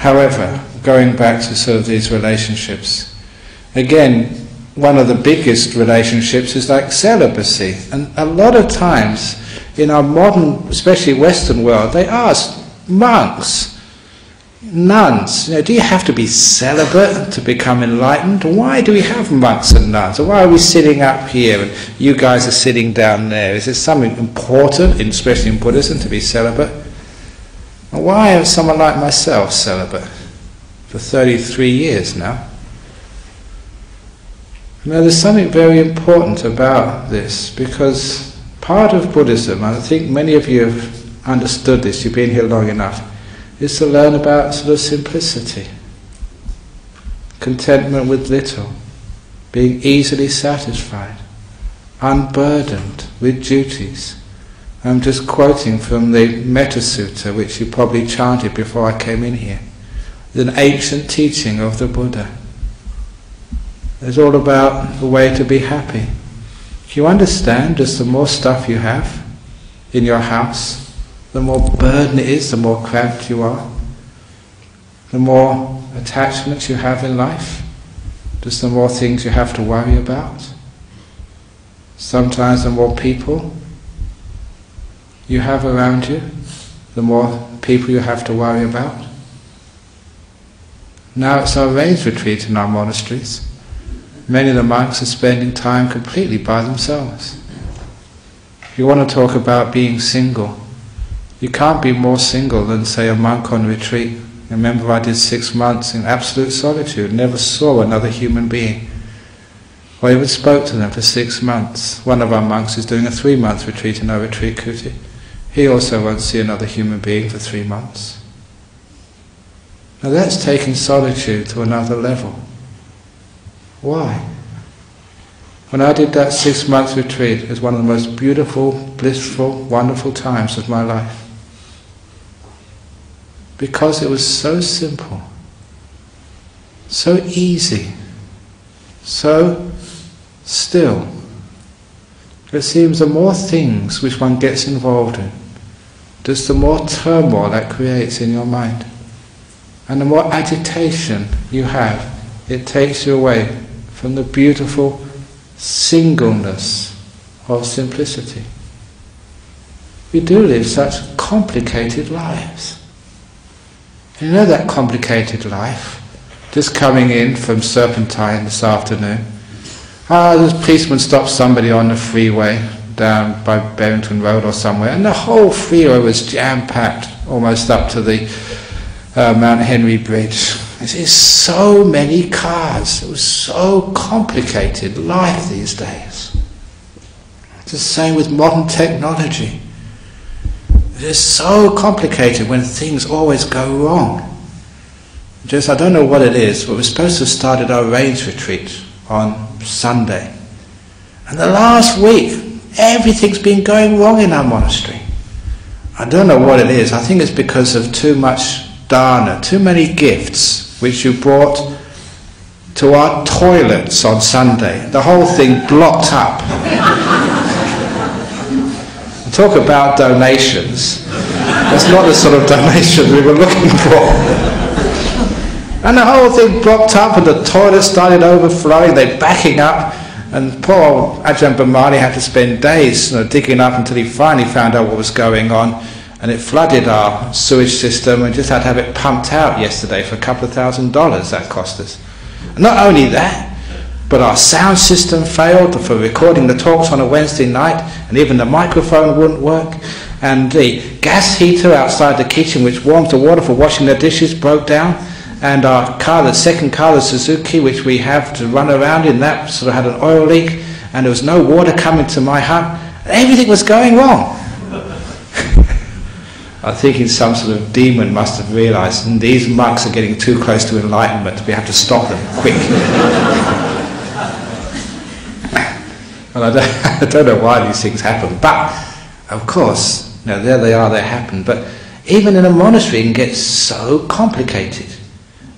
However, going back to sort of these relationships, again, one of the biggest relationships is like celibacy. And a lot of times in our modern, especially Western world, they ask monks, nuns, do you have to be celibate to become enlightened? Why do we have monks and nuns? Or why are we sitting up here and you guys are sitting down there? Is it something important, especially in Buddhism, to be celibate? And why is someone like myself celibate for 33 years now? There's something very important about this, because part of Buddhism, and I think many of you have understood this, you've been here long enough, is to learn about sort of simplicity, contentment with little, being easily satisfied, unburdened with duties. I'm just quoting from the Metta Sutta, which you probably chanted before I came in here. It's an ancient teaching of the Buddha. It's all about the way to be happy. If you understand, just the more stuff you have in your house, the more burden it is, the more cramped you are, the more attachments you have in life, just the more things you have to worry about. Sometimes the more people you have around you, the more people you have to worry about. Now it's our rains retreat in our monasteries. Many of the monks are spending time completely by themselves. If you want to talk about being single, you can't be more single than, say, a monk on retreat. Remember, I did 6 months in absolute solitude, never saw another human being. I even spoke to them for 6 months. One of our monks is doing a 3-month retreat in our retreat kuti. He also won't see another human being for 3 months. Now that's taking solitude to another level. Why? When I did that 6-month retreat, it was one of the most beautiful, blissful, wonderful times of my life. Because it was so simple, so easy, so still. It seems the more things which one gets involved in, just the more turmoil that creates in your mind. And the more agitation you have, it takes you away from the beautiful singleness of simplicity. We do live such complicated lives. You know that complicated life? Just coming in from Serpentine this afternoon. This policeman stopped somebody on the freeway down by Barrington Road or somewhere, and the whole freeway was jam-packed almost up to the Mount Henry Bridge. There's so many cars. It was so complicated life these days. It's the same with modern technology. It is so complicated when things always go wrong. I don't know what it is, but we're supposed to have started our rains retreat on Sunday. And the last week, everything's been going wrong in our monastery. I don't know what it is. I think it's because of too much dana, too many gifts, which you brought to our toilets on Sunday. The whole thing blocked up. Talk about donations. That's not the sort of donation we were looking for. And the whole thing blocked up and the toilet started overflowing, they're backing up, and poor old Ajahn Brahmani had to spend days digging up until he finally found out what was going on, and it flooded our sewage system and just had to have it pumped out yesterday for a couple of $1,000 that cost us. And not only that, but our sound system failed for recording the talks on a Wednesday night, and even the microphone wouldn't work, and the gas heater outside the kitchen which warms the water for washing the dishes broke down, and our car, the second car, the Suzuki, which we have to run around in, that sort of had an oil leak, and there was no water coming to my hut, and everything was going wrong. I'm thinking some sort of demon must have realised, and these monks are getting too close to enlightenment, we have to stop them, quick. Well, I don't know why these things happen, but of course, there they are, they happen. But even in a monastery, it can get so complicated.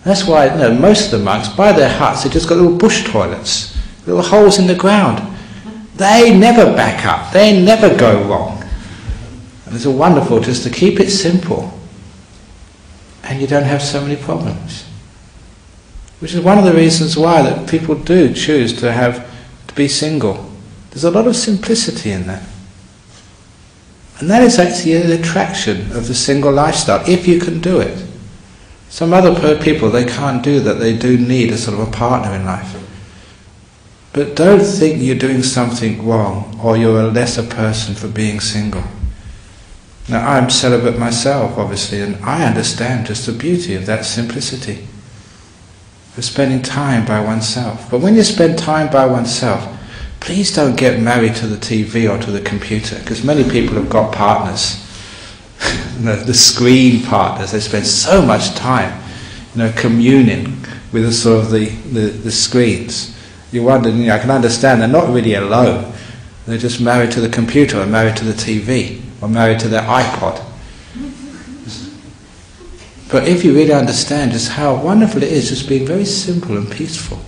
That's why most of the monks, by their huts, they just got little bush toilets, little holes in the ground. They never back up, they never go wrong. And it's wonderful just to keep it simple and you don't have so many problems. Which is one of the reasons why that people do choose to be single. There's a lot of simplicity in that. And that is actually an attraction of the single lifestyle, if you can do it. Some other people, they can't do that. They do need a sort of a partner in life. But don't think you're doing something wrong or you're a lesser person for being single. Now, I'm celibate myself, obviously, and I understand just the beauty of that simplicity, of spending time by oneself. But when you spend time by oneself, please don't get married to the TV or to the computer, because many people have got partners, the screen partners. They spend so much time, communing with the sort of the screens. You wonder, I can understand they're not really alone. They're just married to the computer or married to the TV or married to their iPod. But if you really understand just how wonderful it is just being very simple and peaceful,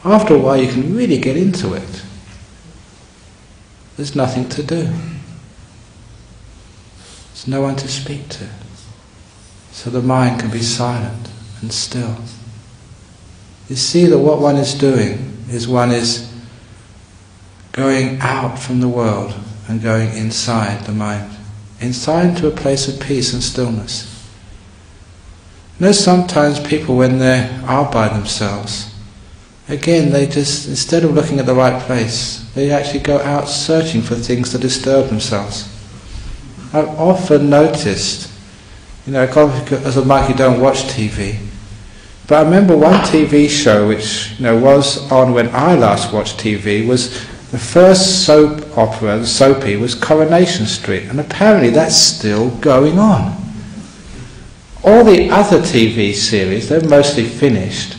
after a while you can really get into it. There's nothing to do. There's no one to speak to. So the mind can be silent and still. You see that what one is doing is one is going out from the world and going inside the mind, inside to a place of peace and stillness. Sometimes people, when they are by themselves, again, they just, instead of looking at the right place, they actually go out searching for things to disturb themselves. I've often noticed, as a monk you don't watch TV, but I remember one TV show which was on when I last watched TV, was the first soap opera, the soapy, was Coronation Street, and apparently that's still going on. All the other TV series, they're mostly finished.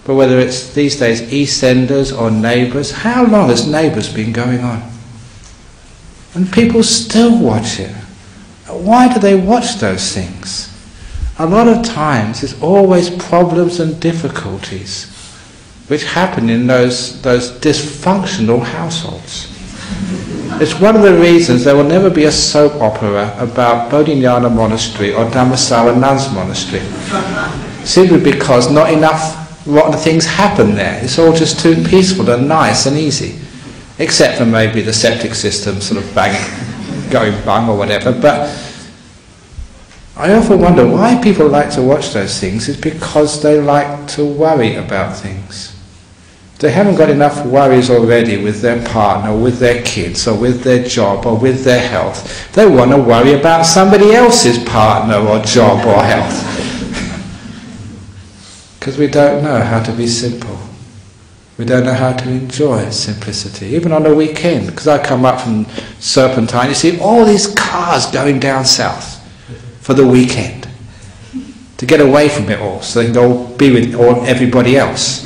But whether it's these days EastEnders or Neighbours, how long has Neighbours been going on? And people still watch it. Why do they watch those things? A lot of times there's always problems and difficulties which happen in those dysfunctional households. It's one of the reasons there will never be a soap opera about Bodhinyana Monastery or Dhammasara Nuns Monastery. Simply because not enough rotten things happen there. It's all just too peaceful and nice and easy. Except for maybe the septic system sort of banging, going bung or whatever. But I often wonder why people like to watch those things. Is because they like to worry about things. They haven't got enough worries already with their partner, or with their kids, or with their job, or with their health. They want to worry about somebody else's partner, or job, or health. Because we don't know how to be simple. We don't know how to enjoy simplicity. Even on a weekend, because I come up from Serpentine, you see all these cars going down south for the weekend, to get away from it all, so they can go be with everybody else.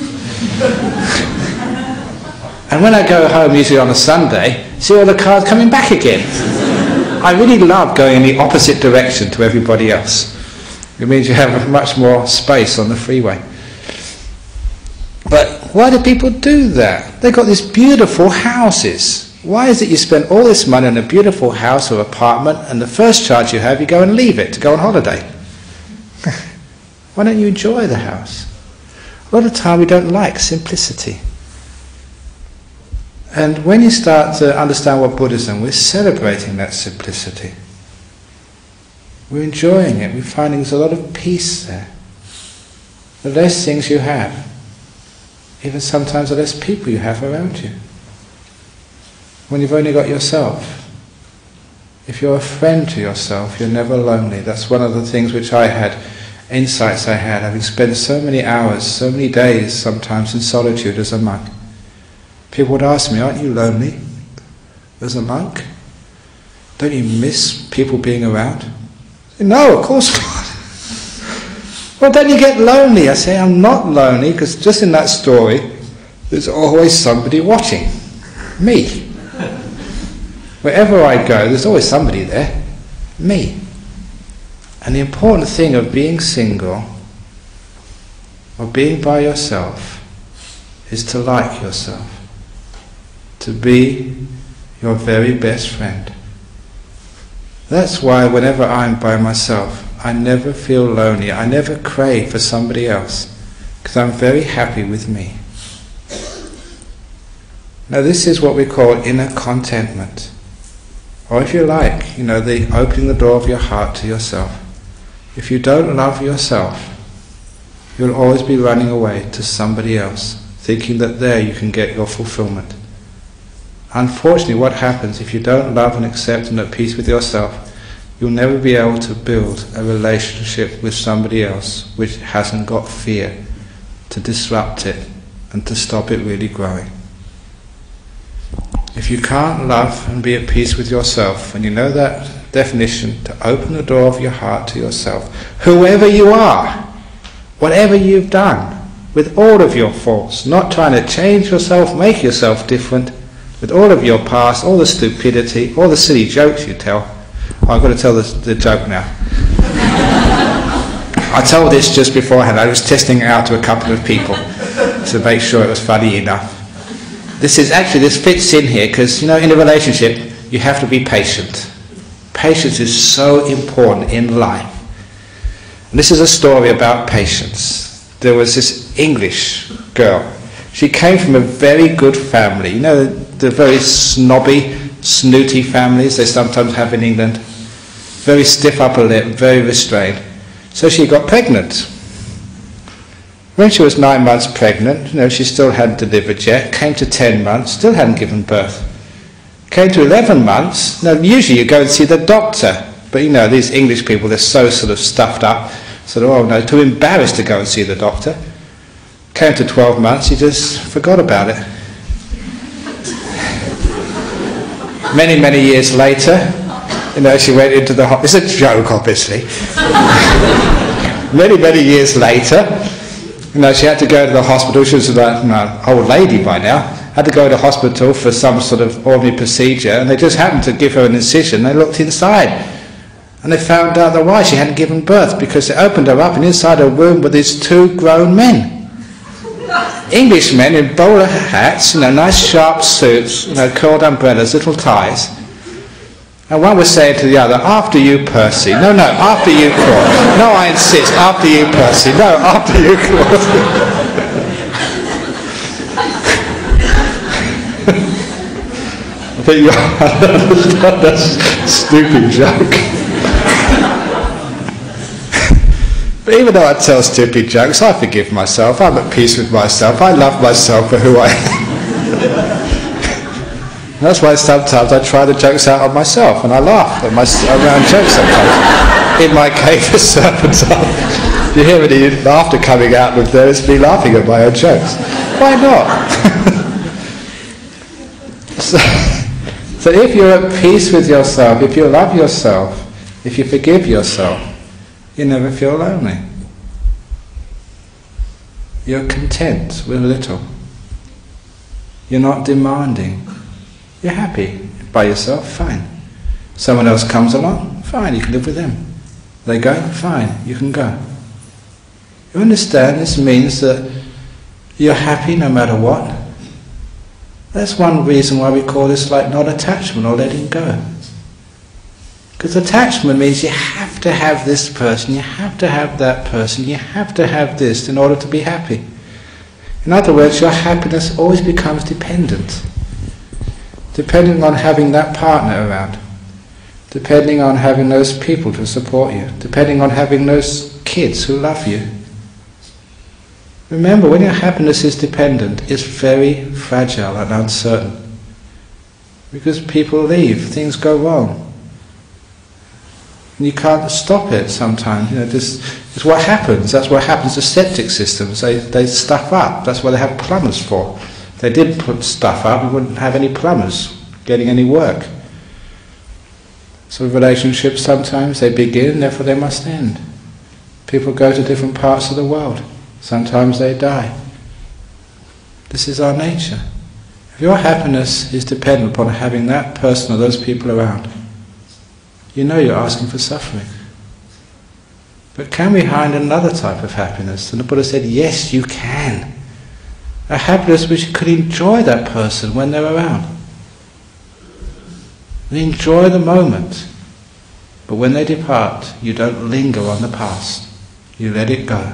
And when I go home, usually on a Sunday, see all the cars coming back again. I really love going in the opposite direction to everybody else. It means you have much more space on the freeway. But why do people do that? They've got these beautiful houses. Why is it you spend all this money on a beautiful house or apartment, and the first chance you have, you go and leave it to go on holiday? Why don't you enjoy the house? A lot of the time we don't like simplicity. And when you start to understand what Buddhism, we're celebrating that simplicity. We're enjoying it. We're finding there's a lot of peace there. The less things you have, even sometimes the less people you have around you. When you've only got yourself. If you're a friend to yourself, you're never lonely. That's one of the things which I had, insights I had, having spent so many hours, so many days sometimes in solitude as a monk. People would ask me, aren't you lonely as a monk? Don't you miss people being around? I say, no, of course not. Well, don't you get lonely? I say, I'm not lonely, because just in that story, there's always somebody watching. Me. Wherever I go, there's always somebody there. Me. And the important thing of being single, or being by yourself, is to like yourself. To be your very best friend. That's why whenever I'm by myself, I never feel lonely. I never crave for somebody else, because I'm very happy with me. Now this is what we call inner contentment. Or if you like, the opening the door of your heart to yourself. If you don't love yourself, you'll always be running away to somebody else, thinking that there you can get your fulfillment. Unfortunately, what happens if you don't love and accept and at peace with yourself, you'll never be able to build a relationship with somebody else which hasn't got fear to disrupt it and to stop it really growing. If you can't love and be at peace with yourself, and you know that definition, to open the door of your heart to yourself, whoever you are, whatever you've done, with all of your faults, not trying to change yourself, make yourself different, with all of your past, all the stupidity, all the silly jokes you tell. Oh, I've got to tell the joke now. I told this just beforehand. I was testing it out to a couple of people to make sure it was funny enough. This fits in here because, in a relationship, you have to be patient. Patience is so important in life. And this is a story about patience. There was this English girl. She came from a very good family. The very snobby, snooty families they sometimes have in England. Very stiff upper lip, very restrained. So she got pregnant. When she was 9 months pregnant, she still hadn't delivered yet. Came to 10 months, still hadn't given birth. Came to 11 months. Now, usually you go and see the doctor. But these English people, they're so sort of stuffed up. So, too embarrassed to go and see the doctor. Came to 12 months, he just forgot about it. Many, many years later, she went into the hospital. It's a joke, obviously. Many, many years later, she had to go to the hospital. She was about an old lady by now. Had to go to the hospital for some sort of ordinary procedure, and they just happened to give her an incision. They looked inside, and they found out that why she hadn't given birth, because they opened her up, and inside her womb were these 2 grown men. Englishmen in bowler hats, nice sharp suits, curled umbrellas, little ties. And one was saying to the other, "After you, Percy." No, after you, Claude. No, I insist, after you, Percy. No, after you, Claude. I think you understand that stupid joke. But even though I tell stupid jokes, I forgive myself. I'm at peace with myself. I love myself for who I am. That's why sometimes I try the jokes out on myself, and I laugh around jokes sometimes. In my cave of serpents, you hear any laughter coming out of there, it's me laughing at my own jokes. Why not? So if you're at peace with yourself, if you love yourself, if you forgive yourself, you never feel lonely. You're content with little. You're not demanding. You're happy by yourself, fine. Someone else comes along, fine, you can live with them. They go, fine, you can go. You understand, this means that you're happy no matter what. That's one reason why we call this like non-attachment or letting go. Because attachment means you have to have this person, you have to have that person, you have to have this in order to be happy. In other words, your happiness always becomes dependent. Depending on having that partner around. Depending on having those people to support you. Depending on having those kids who love you. Remember, when your happiness is dependent, it's very fragile and uncertain. Because people leave, things go wrong. And you can't stop it sometimes. This is what happens. That's what happens to septic systems. They stuff up. That's what they have plumbers for. If they didn't put stuff up, we wouldn't have any plumbers getting any work. So relationships sometimes, they begin, therefore they must end. People go to different parts of the world. Sometimes they die. This is our nature. If your happiness is dependent upon having that person or those people around, you know you're asking for suffering. But can we find another type of happiness? And the Buddha said, yes, you can. A happiness which you could enjoy that person when they're around. And enjoy the moment. But when they depart, you don't linger on the past. You let it go.